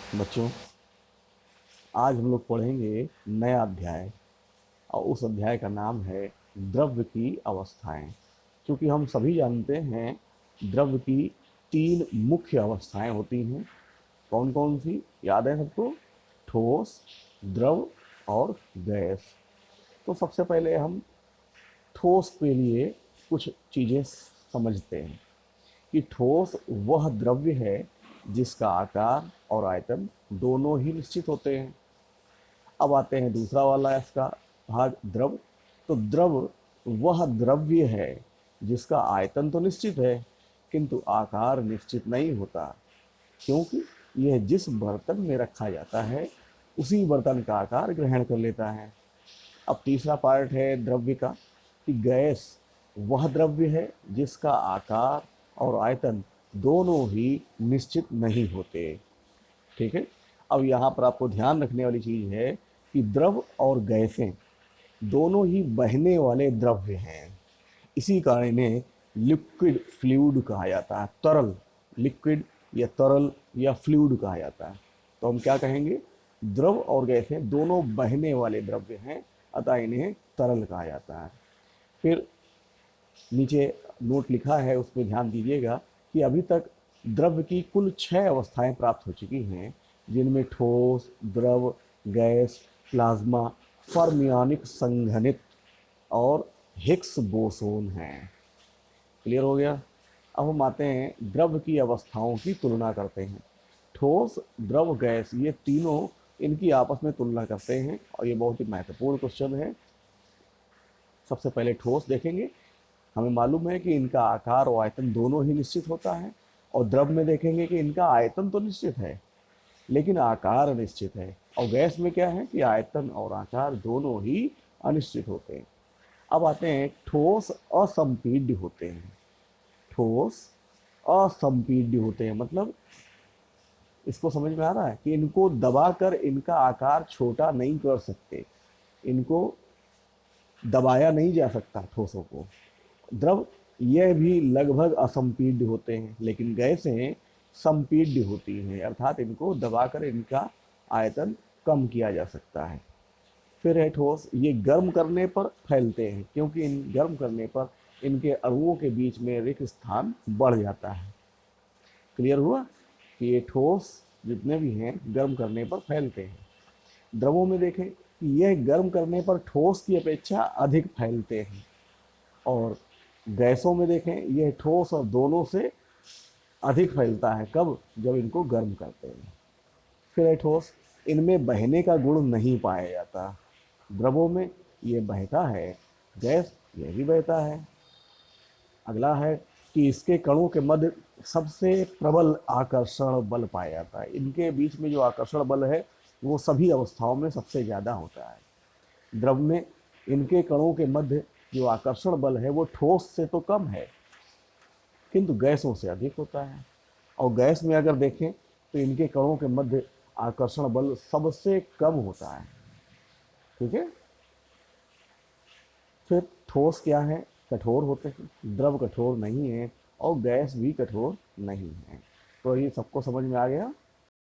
बच्चों, आज हम लोग पढ़ेंगे नया अध्याय और उस अध्याय का नाम है द्रव्य की अवस्थाएं। क्योंकि हम सभी जानते हैं द्रव्य की तीन मुख्य अवस्थाएं होती हैं। कौन कौन सी याद है सबको? ठोस, द्रव और गैस। तो सबसे पहले हम ठोस के लिए कुछ चीज़ें समझते हैं कि ठोस वह द्रव्य है जिसका आकार और आयतन दोनों ही निश्चित होते हैं। अब आते हैं दूसरा वाला इसका भाग, द्रव। तो द्रव वह द्रव्य है जिसका आयतन तो निश्चित है किंतु आकार निश्चित नहीं होता, क्योंकि यह जिस बर्तन में रखा जाता है उसी बर्तन का आकार ग्रहण कर लेता है। अब तीसरा पार्ट है द्रव्य का कि गैस वह द्रव्य है जिसका आकार और आयतन दोनों ही निश्चित नहीं होते। ठीक है। अब यहाँ पर आपको ध्यान रखने वाली चीज़ है कि द्रव और गैसें दोनों ही बहने वाले द्रव्य हैं। इसी कारण इन्हें लिक्विड फ्लूइड कहा जाता है। तरल, लिक्विड या तरल या फ्लूइड कहा जाता है। तो हम क्या कहेंगे? द्रव और गैसें दोनों बहने वाले द्रव्य हैं, अतः इन्हें तरल कहा जाता है। फिर नीचे नोट लिखा है, उसमें ध्यान दीजिएगा कि अभी तक द्रव्य की कुल 6 अवस्थाएं प्राप्त हो चुकी हैं, जिनमें ठोस, द्रव, गैस, प्लाज्मा, फर्मियानिक संघनित और हिग्स बोसोन हैं। क्लियर हो गया? अब हम आते हैं द्रव की अवस्थाओं की तुलना करते हैं। ठोस, द्रव, गैस, ये तीनों इनकी आपस में तुलना करते हैं और ये बहुत ही महत्वपूर्ण क्वेश्चन है। सबसे पहले ठोस देखेंगे। हमें मालूम है कि इनका आकार और आयतन दोनों ही निश्चित होता है। और द्रव में देखेंगे कि इनका आयतन तो निश्चित है लेकिन आकार अनिश्चित है। और गैस में क्या है कि आयतन और आकार दोनों ही अनिश्चित होते हैं। अब आते हैं ठोस असंपीड्य होते हैं। ठोस असंपीड्य होते हैं मतलब इसको समझ में आ रहा है कि इनको दबाकर इनका आकार छोटा नहीं कर सकते, इनको दबाया नहीं जा सकता ठोसों को। द्रव यह भी लगभग असंपीड्य होते हैं, लेकिन गैसें संपीड्य होती हैं, अर्थात इनको दबाकर इनका आयतन कम किया जा सकता है। फिर है ठोस, ये गर्म करने पर फैलते हैं, क्योंकि इन गर्म करने पर इनके अणुओं के बीच में रिक्त स्थान बढ़ जाता है। क्लियर हुआ कि ये ठोस जितने भी हैं गर्म करने पर फैलते हैं। द्रवों में देखें कि यह गर्म करने पर ठोस की अपेक्षा अधिक फैलते हैं। और गैसों में देखें यह ठोस और दोनों से अधिक फैलता है। कब? जब इनको गर्म करते हैं। फिर है ठोस, इनमें बहने का गुण नहीं पाया जाता। द्रवों में ये बहता है, गैस ये भी बहता है। अगला है कि इसके कणों के मध्य सबसे प्रबल आकर्षण बल पाया जाता है। इनके बीच में जो आकर्षण बल है वो सभी अवस्थाओं में सबसे ज़्यादा होता है। द्रव में इनके कणों के मध्य जो आकर्षण बल है वो ठोस से तो कम है किंतु गैसों से अधिक होता है। और गैस में अगर देखें तो इनके कणों के मध्य आकर्षण बल सबसे कम होता है। ठीक है। फिर ठोस क्या है? कठोर होते हैं। द्रव कठोर नहीं है और गैस भी कठोर नहीं है। तो ये सबको समझ में आ गया।